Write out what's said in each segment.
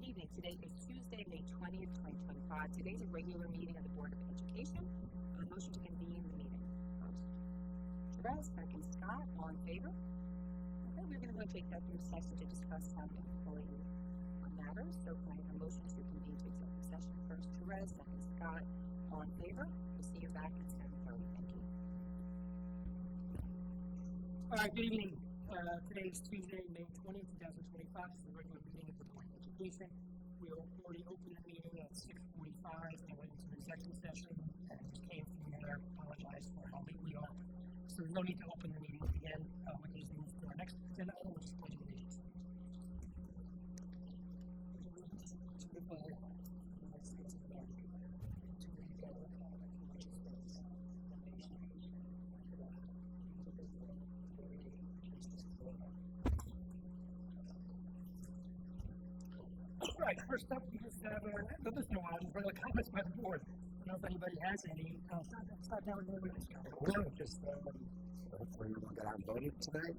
Good evening. Today is Tuesday, May 20th, 2025. Today's a regular meeting of the Board of Education. A motion to convene the meeting. First, Therese, second, Scott. All in favor? Okay, we're going to go take that through session to discuss some employee matters. So can I have a motion to convene to executive session? First, Therese, second, Scott. All in favor? We'll see you back at 7:30. Thank you. All right, good evening. Today is Tuesday, May 20th, 2025. This is a regular meeting of the Board of Education. We already opened the meeting at 6:45 and went into the executive session and just came from there. Apologize for how late we are. So there's no need to open the meeting again. We need to move to our next agenda item, which is pledge of allegiance. To the flag of the United States of America, to the republic for which it stands, one nation, under God, indivisible, with liberty and justice for all. All right, first up, we just have a listener while, just regular comments by the board. I don't know if anybody has any. Start down with the Well, just hopefully everyone got out and voted tonight.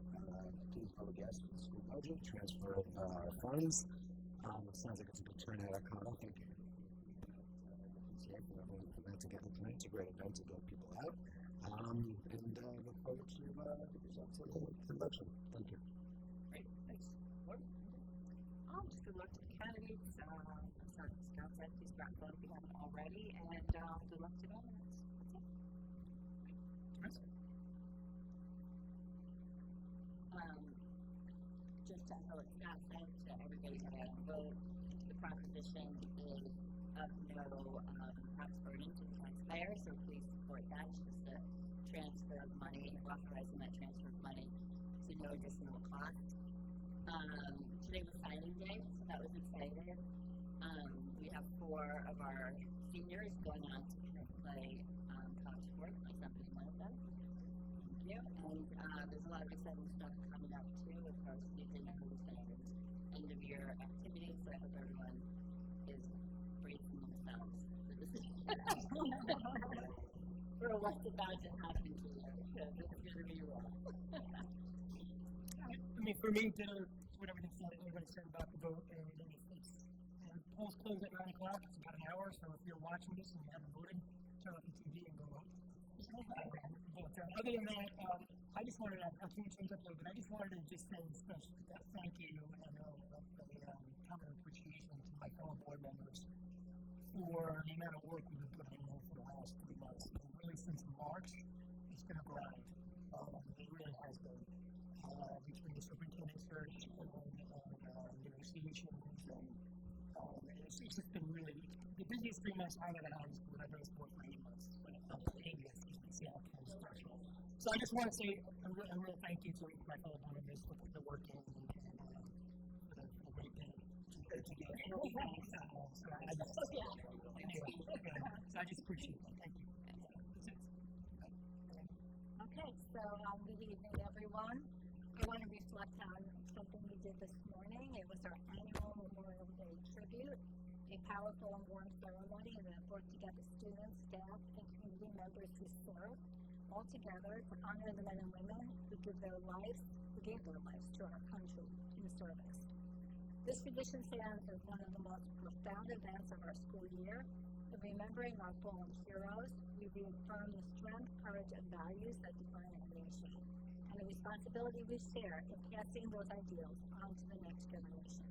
Please vote yes for the school budget, transfer of funds. It sounds like it's a good turnout. I don't think it's here for everyone to put that together tonight. It's a great event to get people out. And look forward to the results of the election. Thank you. Great, thanks. Just good luck to the candidates. Scott said he's got vote if you haven't already, and good luck to them. That's it. Just to echo what Scott said, to everybody that had a vote, the proposition is of no tax burden to the taxpayer, so please support that. It's just a transfer of money, authorizing that transfer of money to no additional cost. Today was signing day, so that was exciting. We have 4 of our seniors going on to play college sports. My son being one of them. Thank you. And there's a lot of exciting stuff coming up too with varsity dinners and end of year activities. So I hope everyone is bracing themselves for this. For what the budget happened to you, because it's going to be rough. I mean, for me, dinner, what everything said, everybody said about the vote, and polls close at 9 o'clock. It's about an hour, so if you're watching this and you haven't voted, turn off the TV and go vote. Other than that, I just wanted to, I can't change up a little bit, I just wanted to just say special thank you and common appreciation to my fellow board members for the amount of work we've been putting in for the last 3 months. Really, since March, it's been a grind. It really has been. Between the superintendent search and negotiations, and it's just been really the busiest 3 months I've ever had is what I've worked for 8 months when it comes to ABS, Seattle County Special. So I just want to say a real thank you to my fellow board members for putting the work in and for the great thing to get. So I just appreciate it. Thank you. Okay, so good evening, everyone. I want to reflect on something we did this morning. It was our annual Memorial Day tribute, a powerful and warm ceremony that brought together students, staff, and community members who serve all together to honor the men and women who gave their lives to our country in service. This tradition stands as one of the most profound events of our school year. In remembering our fallen heroes, we reaffirm the strength, courage, and values that define our nation, and the responsibility we share in passing those ideals on to the next generation.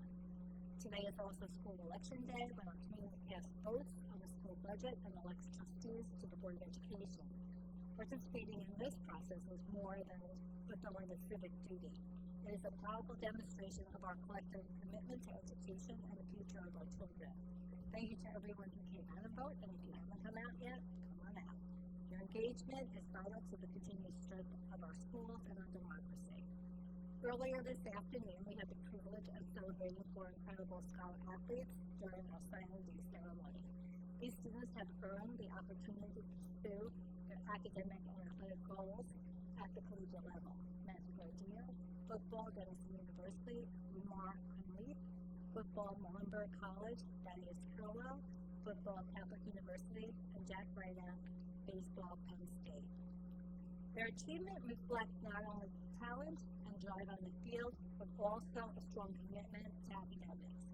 Today is also school election day, when our community casts votes on the school budget and elects trustees to the Board of Education. Participating in this process is more than fulfilling a civic duty. It is a powerful demonstration of our collective commitment to education and the future of our children. Thank you to everyone who came out and vote, and if you haven't come out yet, come on out. Your engagement is vital to the continued strength of our schools and our democracy. Earlier this afternoon, we had the privilege of celebrating 4 incredible scholar athletes during our signing day ceremony. These students have earned the opportunity to pursue their academic and athletic goals at the collegiate level. Matthew Garcia, football, Denison University, Umar Hamid, football, Muhlenberg College, Thaddeus Carwell, football, Catholic University, and Jack Ryder, baseball, Penn State. Their achievement reflects not only talent and drive on the field, but also a strong commitment to academics.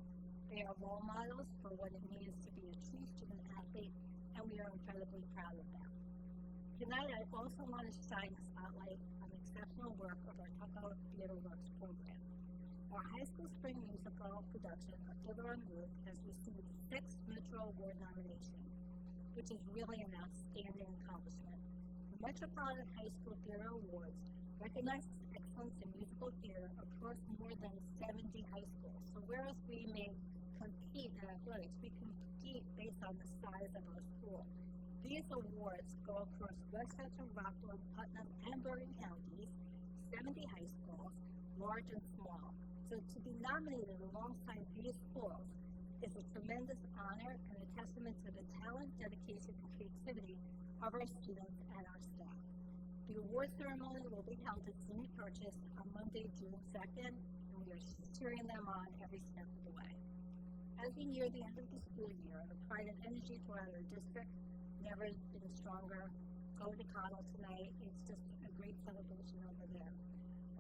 They are role models for what it means to be a true student athlete, and we are incredibly proud of them. Tonight, I also want to shine a spotlight on the exceptional work of our Tuckahoe Theater Works program. Our high school spring musical production of Fiddler on the Roof has received 6 Metro Award nominations, which is really an outstanding accomplishment. The Metropolitan High School Theater Awards recognizes excellence in musical theater across more than 70 high schools. So whereas we may compete in athletics, we compete based on the size of our school. These awards go across Westchester, Rockland, Putnam, and Bergen counties, 70 high schools, large and small. So to be nominated alongside these schools is a tremendous honor and a testament to the talent, dedication, and creativity of our students and our staff. The award ceremony will be held at Senior Purchase on Monday, June 2nd, and we are cheering them on every step of the way. As we near the end of the school year, the pride and energy throughout our district never been stronger. Go to Connell tonight. It's just a great celebration over there.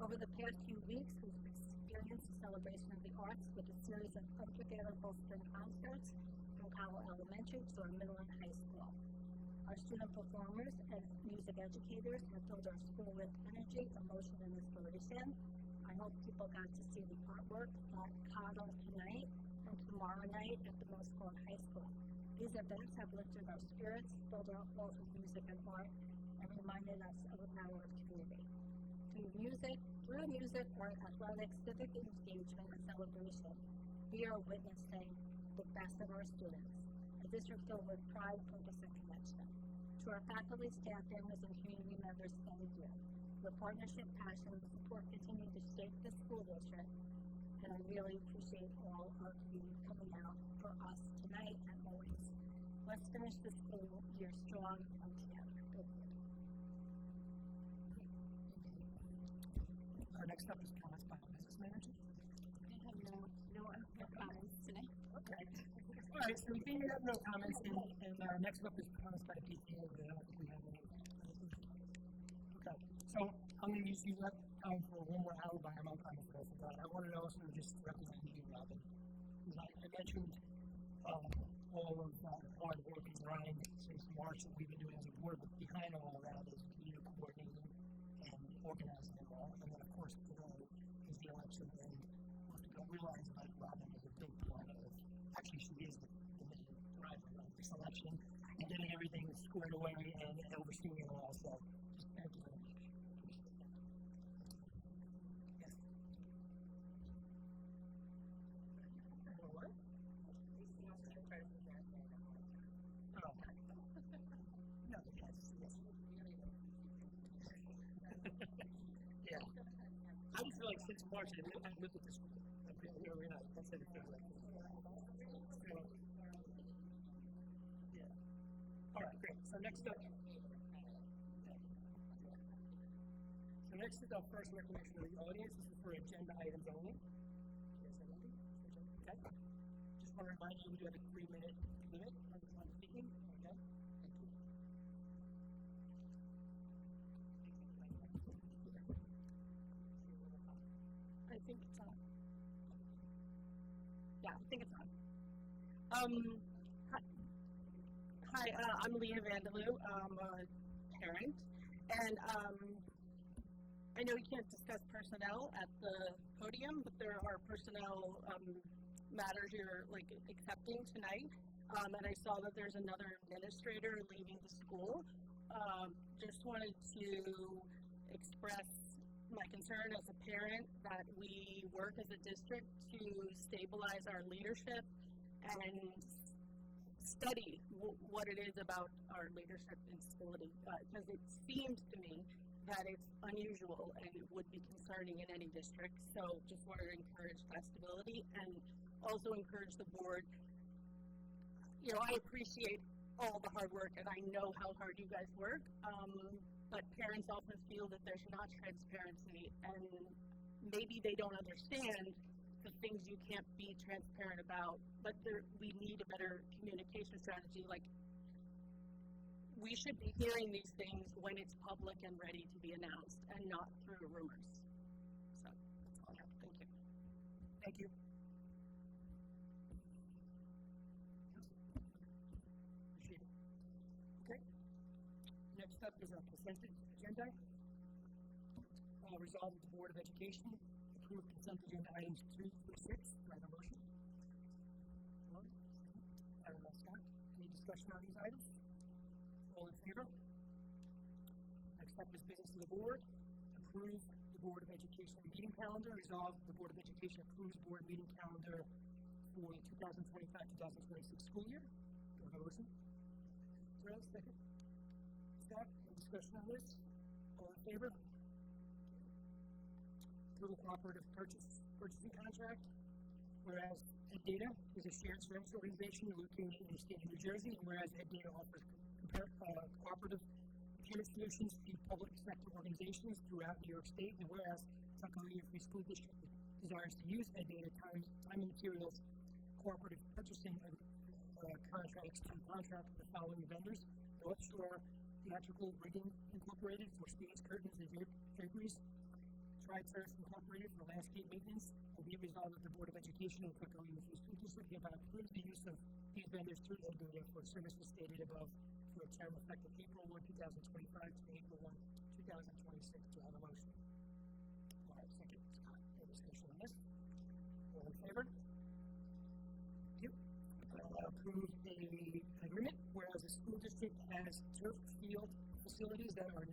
Over the past few weeks, we've experienced a celebration of the arts with a series of unforgettable spring concerts from Connell Elementary to our middle and high school. Our student performers and music educators have filled our school with energy, emotion, and inspiration. I hope people got to see the artwork at Connell tonight and tomorrow night at the middle school and high school. These events have lifted our spirits, filled our halls with music and art, and reminded us of the power of community. Through music, art, athletics, civic engagement, and celebration, we are witnessing the best of our students, a district filled with pride, purpose, and connection. To our faculty, staff, families, and community members, thank you. Your partnership, passion, and support continue to shape the school district, and I really appreciate all of you coming out for us tonight and always. Let's finish the school year strong and together. Thank you. Our next up is comments by the business manager. I have no comments today. Okay. All right, so we have no comments, and next up is comments by PTA. I don't think we have any. Okay, so I'm going to use that time for one more hour by my comments that I forgot. I wanted to also just recommend you, Robin. I mentioned all of the hard work and grind since March that we've been doing as a board, but behind all of that is community coordinating and organizing it all. And then, of course, today is the election, and what we don't realize about Robin is a big part of, actually, she is the main driver of this election and getting everything squared away and overseeing it all. So, just thank you very much. Yes. What? Oh, okay. No, yes. Yeah. I just feel like since March, I've lived with this school. That's it. Yeah. All right, great. So next up. Next is our first recognition of the audience. This is for agenda items only. Yes, Emily? Okay. Just want to remind you, we do have a 3-minute limit on speaking. Okay. Thank you. I think it's on. Yeah, I think it's on. Hi, I'm Leah Vandaloo. I'm a parent, and I know you can't discuss personnel at the podium, but there are personnel matters you're accepting tonight. And I saw that there's another administrator leaving the school. Just wanted to express my concern as a parent that we work as a district to stabilize our leadership and study what it is about our leadership and stability, because it seems to me that it's unusual and it would be concerning in any district. So just wanted to encourage that stability and also encourage the board. You know, I appreciate all the hard work and I know how hard you guys work, but parents often feel that there's not transparency and maybe they don't understand the things you can't be transparent about, but we need a better communication strategy. We should be hearing these things when it's public and ready to be announced and not through rumors. So that's all I have. Thank you. Thank you. Next up is our consent agenda. Resolved that the Board of Education approve consent agenda items 2 through 6. Do I have a motion? One. Scott. Any discussion on these items? All in favor? Next up is business of the board. Approve the Board of Education meeting calendar. Resolved the Board of Education approves board meeting calendar for the 2025-2026 school year. Do I have a motion? Terrell, second. Scott, any discussion on this? All in favor? Approval cooperative purchasing contract. Whereas EdData is a shared service organization located in the state of New Jersey, and whereas EdData offers cooperative procurement solutions to public sector organizations throughout New York State, and whereas Tuckahoe Free School District desires to use EdData time and materials cooperative purchasing contracts to contract with the following vendors: North Shore Theatrical Rigging Incorporated for screens, curtains, and draperies, Tri-Turf Incorporated for landscape maintenance, and be resolved that the Board of Education and Tuckahoe Free School District hereby approves the use of these vendors through EdData for services stated above for a term effective April 1, 2025 to April 1, 2026. Do I have a motion? All right, second. Scott, any discussion on this? All in favor? Thank you. Approve an agreement whereas the school district has turf field facilities that are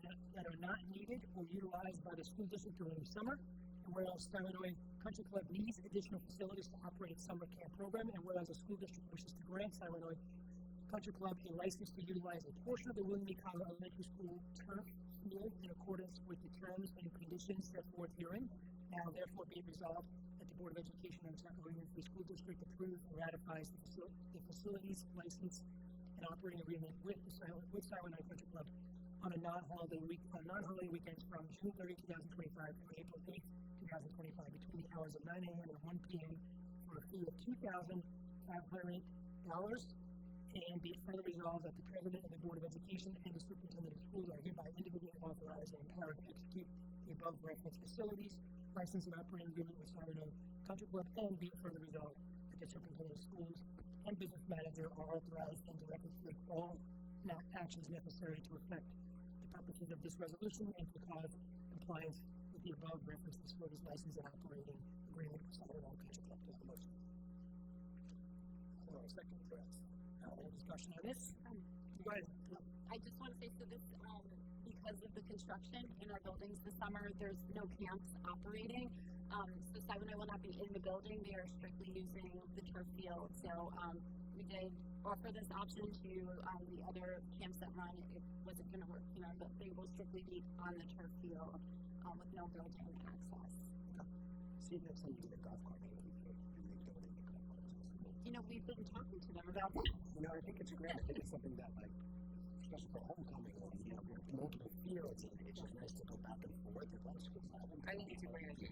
not needed or utilized by the school district during the summer, and whereas Illinois Country Club needs additional facilities to operate its summer camp program, and whereas the school district wishes to grant Illinois Country Club a license to utilize a portion of the William E. Collins Elementary School turf field in accordance with the terms and conditions set forth herein. Now therefore be it resolved that the Board of Education and Tuckahoe Free School District approve and ratifies the facilities license and operating agreement with Illinois Country Club on non-holiday weekends from June 30, 2025 to April 8, 2025 between the hours of 9 a.m. and 1 p.m. for a fee of $2,500, and be it further resolved that the President of the Board of Education and the Superintendent of Schools are hereby individually authorized and empowered to execute the above referenced facilities, license and operating agreement with Illinois Country Club, and be it further resolved that the Superintendent of Schools and Business Manager are authorized and directed to take all actions necessary to effect purposes of this resolution and to cause compliance with the above referenced facilities license and operating agreement with Illinois Country Club. Do I have a motion? Second, correct. Any discussion on this? Go ahead. I just want to say, so this, because of the construction in our buildings this summer, there's no camps operating. So Illinois will not be in the building. They are strictly using the turf field. So we did offer this option to the other camps that run. It wasn't going to work here, but they will strictly be on the turf field with no building access. See, next time you do the golf cart, maybe you can donate the golf carts. You know, we've been talking to them about that. You know, I think it's great. I think it's something that, like, especially for homecoming, or, you know, multiple fields, and it's just nice to go back and forth. And most schools have them. I think it's a great idea.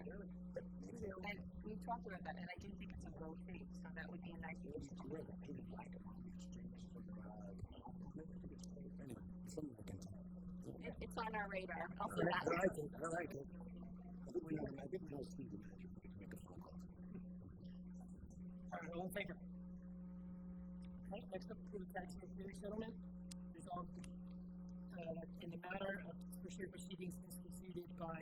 But maybe they'll. And we've talked about that, and I do think it's a road thing, so that would be a nice It's great. I think it's like among the extremists from I think it's great. Anyway, it's something to consider. It's on our radar. I'll say that. I like it. I like it. I think we know Steve the manager. We can make a phone call. All right, all in favor? Okay, next up, approve tax and settlement. Resolved in the matter of tertiary proceedings instituted by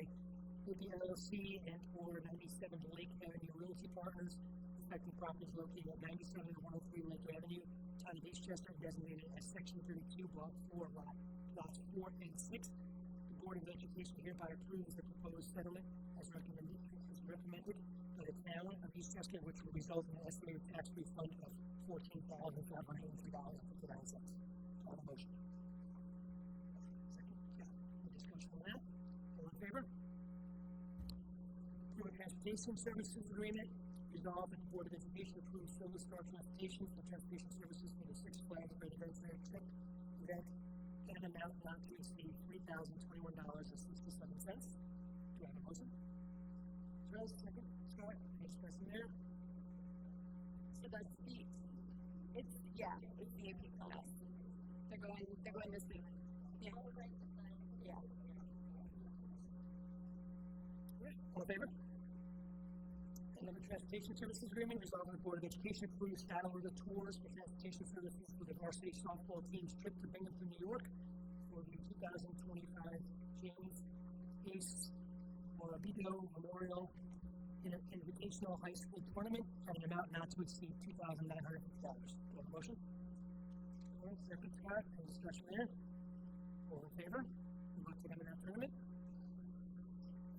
LLC and or 97 Lake Avenue Realty Partners, affecting properties located at 97 and 103 Lake Avenue, Town of Eastchester, designated as Section 32, Block 4, Lots 4 and 6. The Board of Education hereby approves the proposed settlement as recommended by the Town of Eastchester, which will result in an estimated tax refund of $14,583.59. On the motion. Second. Any discussion on that? All in favor? Approve a transportation services agreement. Resolved that the Board of Education approves service for transportation for transportation services for the Six Flags Great Adventure Trip event in an amount not to exceed $3,021.67. Do I have a motion? Terrell, second. Scott, any discussion there? So that's it's the AP class. They're going this week. Yeah. Yeah. All in favor? Another transportation services agreement resolving the Board of Education approves saddle river tours for transportation services for the varsity softball team's trip to Binghamton, New York for for the 2025 James Ace Morabito Memorial Invitational High School Tournament at an amount not to exceed $2,950. Do you have a motion? All right, second, Scott. Any discussion there? All in favor? Good luck to them in that tournament.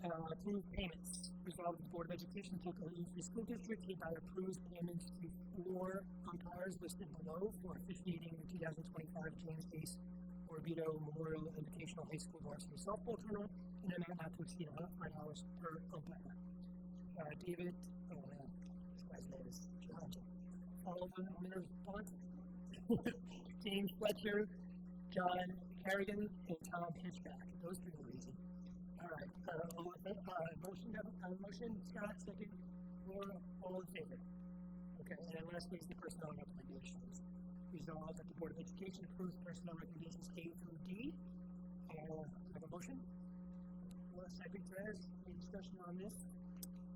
Approved payments. Resolved the Board of Education, Tuckahoe Free School District hereby approves payments to 4 umpires listed below for officiating the 2025 James Ace Morabito Memorial Invitational High School Varsity Softball Tournament in an amount not to exceed $5 per umpire. David, this guy's name is John. James Fletcher, John Harrigan, and Tom Hitchcock. Those people are easy. All right. Motion, Scott, second. Laura, all in favor? Okay. And then lastly is the personnel recommendations. Resolved that the Board of Education approves personnel recommendations A through D. Have a motion? Second, Therese, any discussion on this?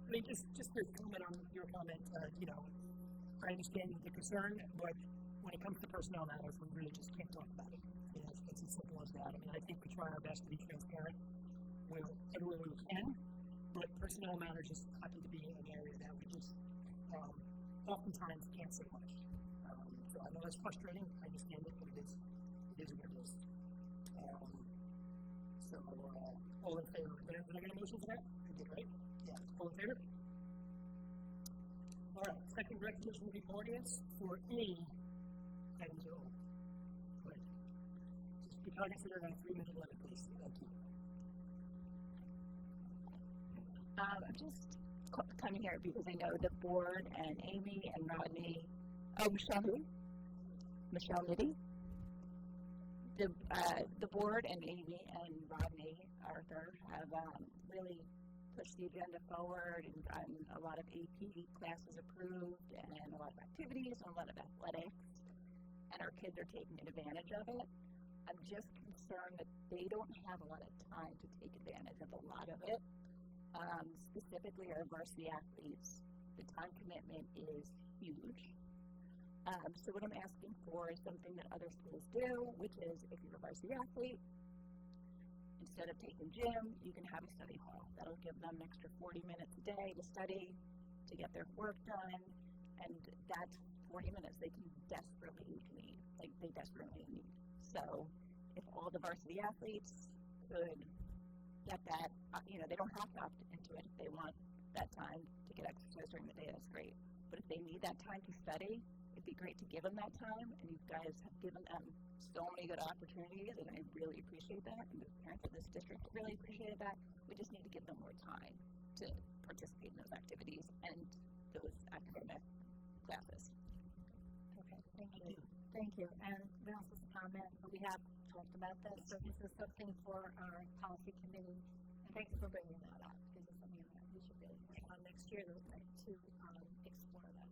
I mean, just to comment on your comment, I understand the concern, but when it comes to personnel matters, we really just can't talk about it. It's as simple as that. I mean, I think we try our best to be transparent everywhere we can, but personnel matters just happen to be an area that we just oftentimes can't say much. So I know that's frustrating. I understand it, but it is what it is. All in favor? Did I get a motion for that? I did, right? Yeah. All in favor? All right. Second recognition of the audience for any items at all. Good. Just be cognizant of that 3-minute limit, please. Thank you. I'm just coming here because I know the board and Amy and Rodney. Oh, Michelle who? Michelle Liddy. The board and Amy and Rodney Arthur have really pushed the agenda forward and gotten a lot of AP classes approved and a lot of activities and a lot of athletics, and our kids are taking advantage of it. I'm just concerned that they don't have a lot of time to take advantage of a lot of it. Specifically our varsity athletes, the time commitment is huge. So what I'm asking for is something that other schools do, which is if you're a varsity athlete, instead of taking gym, you can have a study hall. That'll give them an extra 40 minutes a day to study, to get their work done, and that's 40 minutes they can desperately need. So if all the varsity athletes could get that, they don't have to opt into it if they want that time to get exercise during the day, that's great. But if they need that time to study, it'd be great to give them that time, and you guys have given them so many good opportunities, and I really appreciate that, and the parents of this district really appreciated that. We just need to give them more time to participate in those activities and those academic classes. Okay, thank you. And Vanessa's comment, we have talked about this, so this is something for our policy committee, and thanks for bringing that up, because it's something that we should really work on next year to explore that.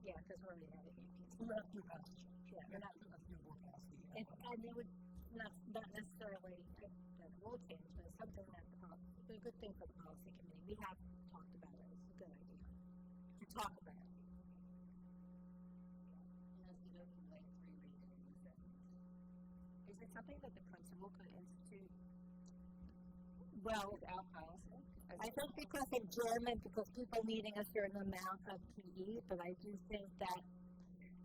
Yeah, because we're already at it. We're not through passage. Yeah, we're not through more passage. And it would not necessarily that will change, but it's something that it's a good thing for the policy committee. We have talked about it. It's a good idea to talk about it. Is it something that the principal could institute? Well, without policy? I think because of gym and because people needing a certain amount of PE, but I do think that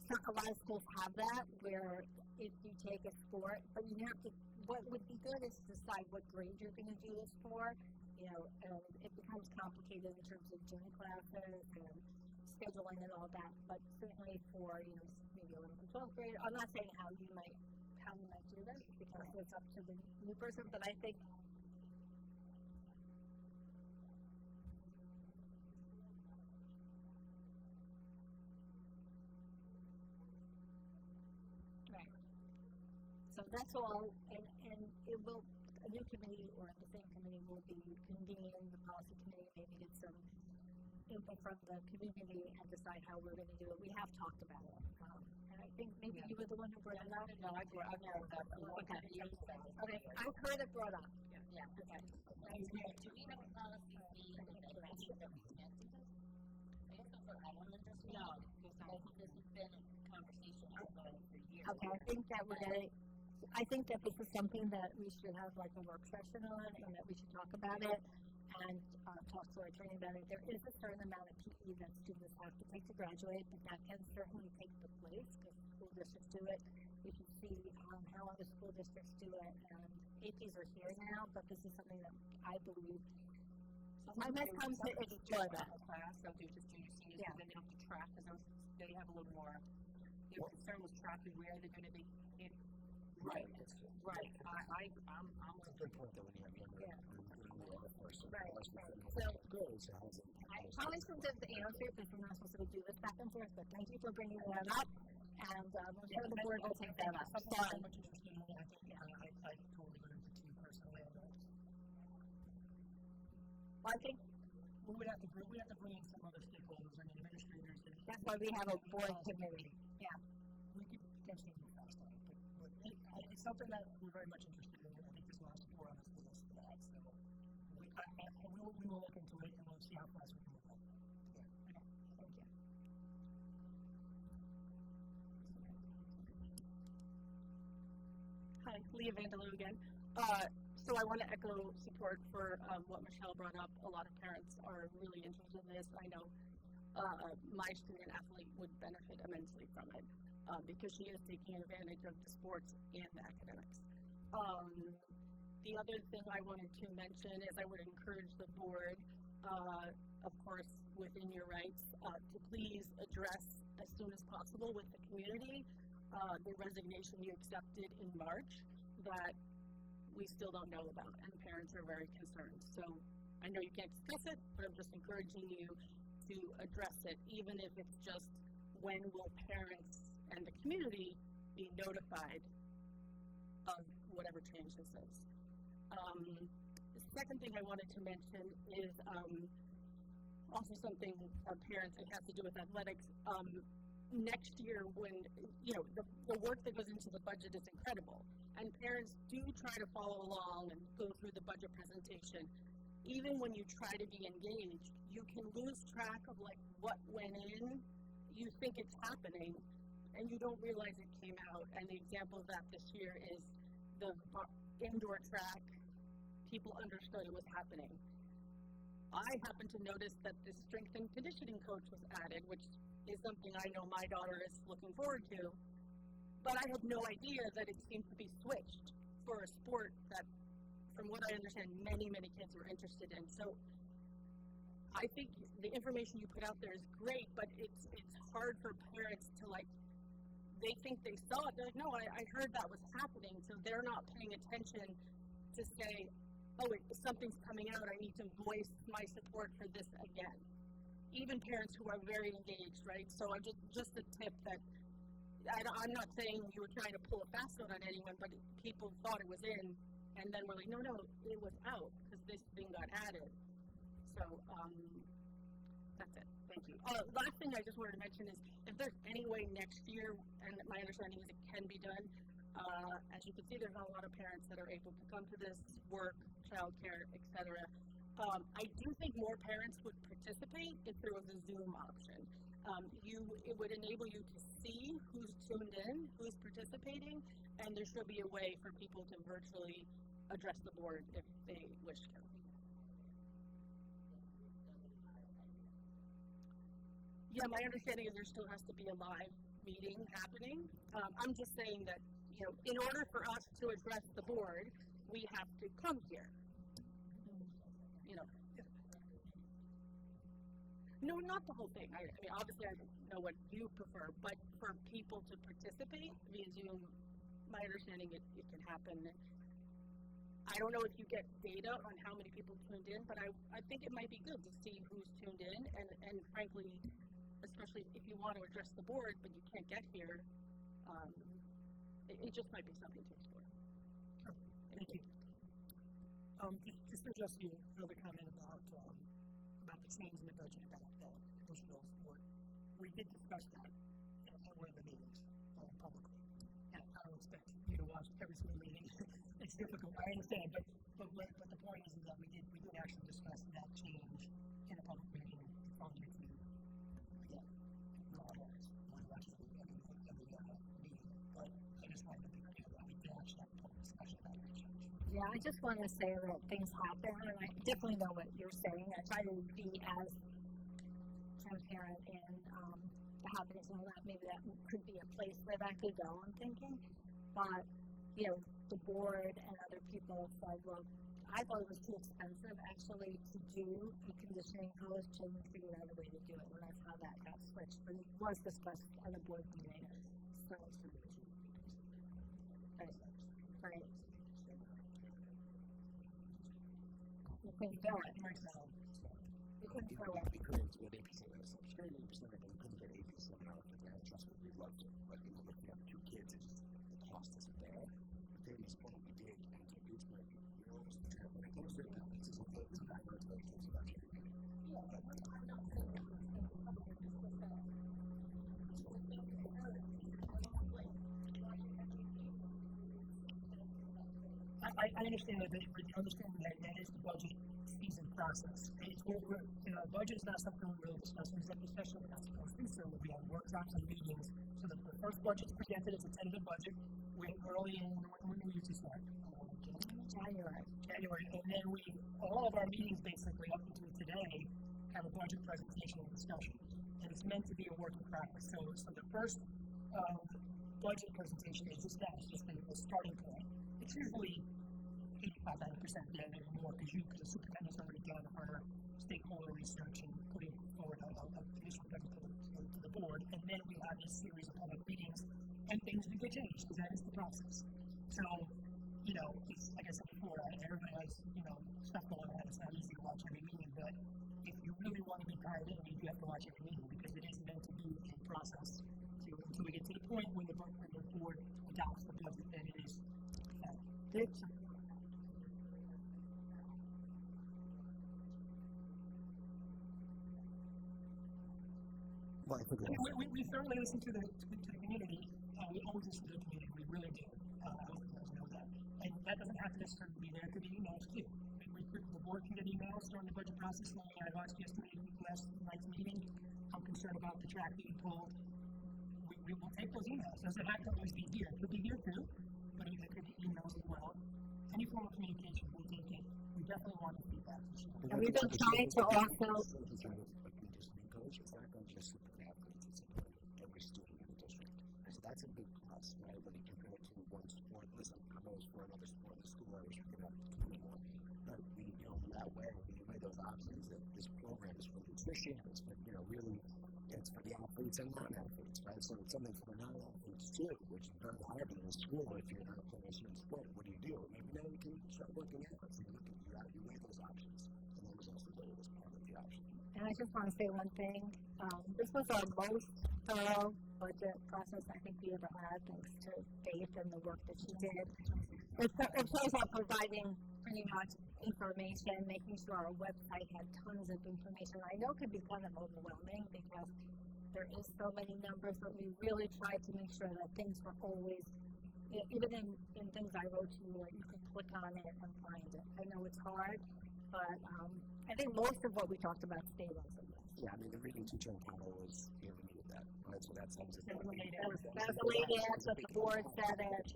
a lot of schools have that where if you take a sport, but you have to, what would be good is to decide what grade you're going to do this for. It becomes complicated in terms of gym classes and scheduling and all that, but certainly for, maybe 11th and 12th grade, I'm not saying how you might do this because it's up to the new person, but I think so that's all, and it will, a new committee or the same committee will be convening the policy committee, maybe get some input from the community and decide how we're going to do it. We have talked about it, and I think maybe you were the one who brought it up. No, I've brought it up. Okay, I've heard it brought up. Yeah. Okay. Do we have a policy fee that isn't for anyone just No, because I think this has been a conversation ongoing for years. Okay, I think that I think that this is something that we should have like a work session on, and that we should talk about it and talk to our attorney about it. There is a certain amount of PE that students have to take to graduate, but that can certainly take the place because school districts do it. You can see how other school districts do it, and APs are here now, but this is something that I believe I might come to explore that. Class, they'll do just junior seniors, Yeah. and then they have to track, because they have a little more, their concern was tracking where they're gonna be in. Right. Right, I'm It's a good point that when you have younger, Yeah. younger workforce, Right, less right. within So, schools, it has I probably shouldn't have the answer because we're not supposed to do this back and forth, but thank you for bringing that up, and I'm sure the board will take that up. Something Fine. I'm much interested in, I think, I totally agree with you personally. Well, I think We would have to bring in some other stakeholders and administrators. And that's why we have a board committee. Yeah. we could potentially move fast on it, but it's something that we're very much interested in. I think there's a lot of support on this for this for that. So we will look into it and we'll see how fast we can move on. Okay. Thank you. Hi, Leah Vandaloo again. So I want to echo support for what Michelle brought up. A lot of parents are really interested in this. I know my student athlete would benefit immensely from it because she is taking advantage of the sports and the academics. The other thing I wanted to mention is I would encourage the board, of course, within your rights, to please address as soon as possible with the community the resignation you accepted in March that we still don't know about, and parents are very concerned. So I know you can't discuss it, but I'm just encouraging you to address it, even if it's just when will parents and the community be notified of whatever change this is. The second thing I wanted to mention is also something parents, it has to do with athletics. Next year, when the work that goes into the budget is incredible, and parents do try to follow along and go through the budget presentation. Even when you try to be engaged, you can lose track of like what went in. You think it's happening, and you don't realize it came out. And the example of that this year is the indoor track. People understood it was happening. I happened to notice that the strength and conditioning coach was added, which is something I know my daughter is looking forward to. But I had no idea that it seemed to be switched for a sport that, from what I understand, many, many kids were interested in. So I think the information you put out there is great, but it's hard for parents to they think they saw it. They're like, no, I heard that was happening. So they're not paying attention to say, oh, something's coming out. I need to voice my support for this again. Even parents who are very engaged, right? So I'm just a tip that I'm not saying you were trying to pull a fast one on anyone, but people thought it was in, and then we're like, no, it was out because this thing got added. So that's it. Thank you. Last thing I just wanted to mention is if there's any way next year, and my understanding is it can be done. As you can see, there's not a lot of parents that are able to come to this, work, childcare, etc. I do think more parents would participate if there was a Zoom option. It would enable you to see who's tuned in, who's participating, and there should be a way for people to virtually address the board if they wish to. Yeah, my understanding is there still has to be a live meeting happening. I'm just saying that, in order for us to address the board, we have to come here. No, not the whole thing. I mean, obviously I don't know what you prefer, but for people to participate via Zoom, my understanding it can happen. I don't know if you get data on how many people tuned in, but I think it might be good to see who's tuned in, and frankly, especially if you want to address the board, but you can't get here, it just might be something to explore. Thank you. Just to address your other comment about the change in the budget about additional support, we did discuss that in one of the meetings publicly. And I don't expect you to watch every single meeting. It's difficult, I understand, but the point is that we did actually discuss that change in a public meeting from you to just wanted to be clear that we did actually have a full discussion about it. Yeah, I just want to say that things happen, and I definitely know what you're saying. I try to be as transparent in the happenings and all that. Maybe that could be a place where that could go, I'm thinking. But, you know, the board and other people said, well, I thought it was too expensive actually to do a conditioning post, and we figured out a way to do it, and that's how that got switched. But it was discussed at a board meeting. So, right. You couldn't fill it. You couldn't fill it. We couldn't get 80% of the substrate, 80% of them couldn't get 80% out of that. Trust me, we'd love to. But, you know, if you have 2 kids, it's just, the cost isn't there. But then it's what we did, and so it's like, you know, when it comes to it, it's just okay. It's not going to take things about you. I understand that, that is the budget season process. It's where budget is not something we really discuss in executive session. We're not supposed to, so we have workshops and meetings. So the first budget's presented as a tentative budget. We're early in, when we usually start? January. And then all of our meetings basically up until today have a budget presentation and discussion. And it's meant to be a working practice. So the first budget presentation is just that. It's just a starting point. It's usually 85-90%, yeah, maybe more, because the superintendent's already done our stakeholder research and putting forward a initial presentation to the board, and then we have this series of public meetings, and things do get changed, because that is the process. So, you know, it's, like I said before, everybody has, you know, stuff going on. It's not easy to watch every meeting, but if you really want to be tied in, you have to watch every meeting, because it is meant to be a process. So until we get to the point when the board adopts the budget, then it is good. Well, I think we thoroughly listen to the community. We always listen to the community. We really do. I hope you guys know that. And that doesn't have to necessarily be there. It could be emails too. The board can get emails during the budget process. Like I watched yesterday, last night's meeting. I'm concerned about the track being pulled. We will take those emails. Doesn't have to always be here. It could be here too, but it could be emails as well. Any form of communication, we'll take it. We definitely want the feedback. And we've been trying to also. It's not going to just support athletes, it's supporting every student in the district. And so that's a big plus, right? When you compare it to one sport, listen, I'm always for another sport in the school, I wish we could have 20 more. But we, you know, that way, we made those options that this program is for nutrition, it's for, you know, really, it's for the athletes and non-athletes, right? So it's something for the non-athletes too, which is very hard in school if you're not playing a certain sport. What do you do? Maybe now you can start working out. So you weigh those options. And then there's also goal as part of the option. And I just want to say one thing. This was our most thorough budget process I think we ever had, thanks to Faith and the work that she did. It shows up providing pretty much information, making sure our website had tons of information. I know it could be kind of overwhelming because there is so many numbers, but we really tried to make sure that things were always, even in things I wrote to you, where you could click on it and find it. I know it's hard, but I think most of what we talked about stayed on the list. Yeah, I mean, the reading teacher in Tuckahoe was really needed that, right? So that sounds That was a late answer, the board said it.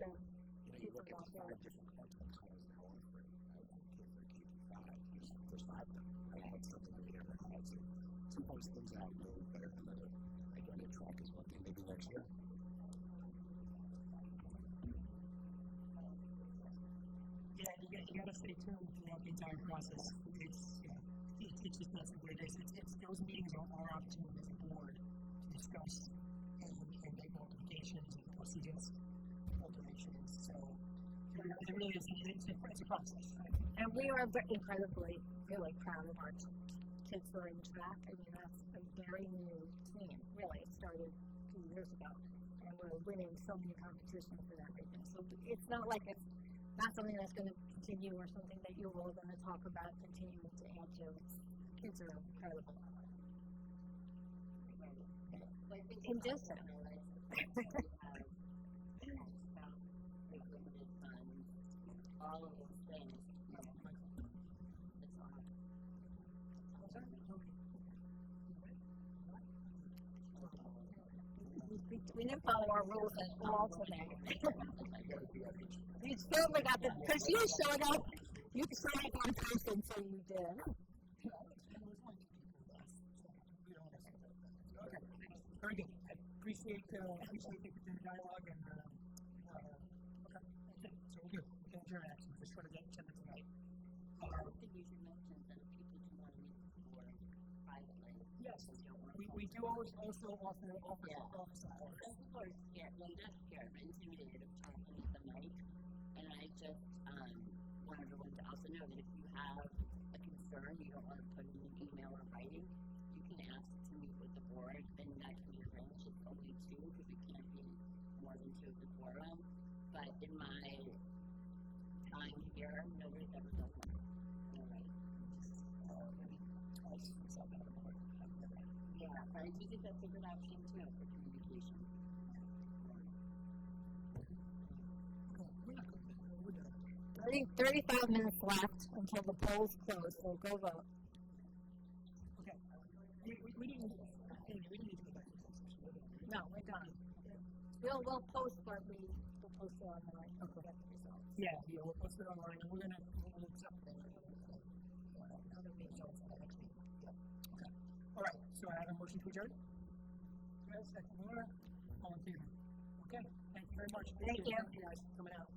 You look at the 5 different content titles now offering K-5, there's 5 of them. Right? That's something that we never had. So sometimes things are a little better than other. Again, a track is one thing, maybe next year. Yeah, you gotta stay tuned throughout the entire process. It's just not what it is. Those meetings are our opportunity as a board to discuss and make modifications and procedures, alterations. So it really is. It's a process. Right? And we are incredibly, really proud of our kids who are in track. I mean, that's a very new team. Really, it started 2 years ago, and we're winning so many competitions and everything. So it's not like it's not something that's going to continue or something that you're all going to talk about continuing to add to. Kids are incredible. Condition. All of those things. It's all. we didn't follow our rules at all today. You still got the, because you showed up, you showed up on person, so you did. Okay, very good. I appreciate the dialogue and, okay, that's it. So we're good. We can adjourn actually, just sort of get to the tonight. I think you should mention that if people do want to meet the board privately. Yes, and don't want we do always also offer Yeah. office hours. Some people are scared, well, not scared, but intimidated of talking at the mic. And I just want everyone to also know that if you have a concern, you don't want to put it in an email or writing, you can ask to meet with the board, and that can be arranged. It's only two because we can't be more than two of the quorum. But in my time here, nobody's ever done that. All right. Yeah, but I do think that's a good option too for communication. We're not good. We're done. 35 minutes left until the polls close, so go vote. Okay. We didn't need to go back to the No, we're done. We'll post, but we'll post it online. Okay. Get the results. Yeah, we'll post it online, and we'll accept it. Okay. All right, so I have a motion to adjourn. Second, Laura, all in favor? Okay, thank you very much. Thank you. Thank you guys for coming out.